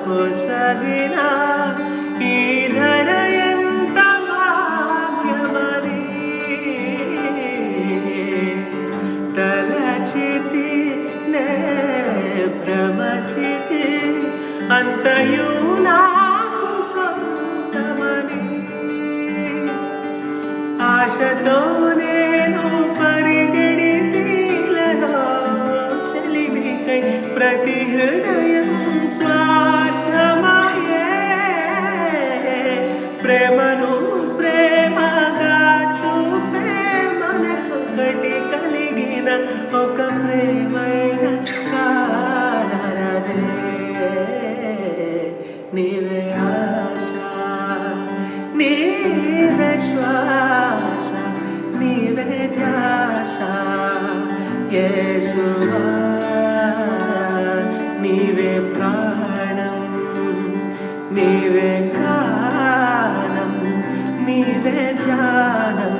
కొసగిన ఈ ధర ఎంత భాగ్యమని తలచితి నే భ్రమచితి అంతయు నాకు సొంతమని ఆశతో నేను పరిగెడితిలలో చెలిమికై ప్రతి హృదయం స్వార్థమయే ప్రేమను ప్రేమగా చూపే మనసొకటి కలిగిన ఒక ప్రేమైన కాదరదే నీవే ఆశ నీవే శ్వాస నీవే ధ్యాస యేసువా నీవే ప్రాణం నీవే గానం నీవే ధ్యానం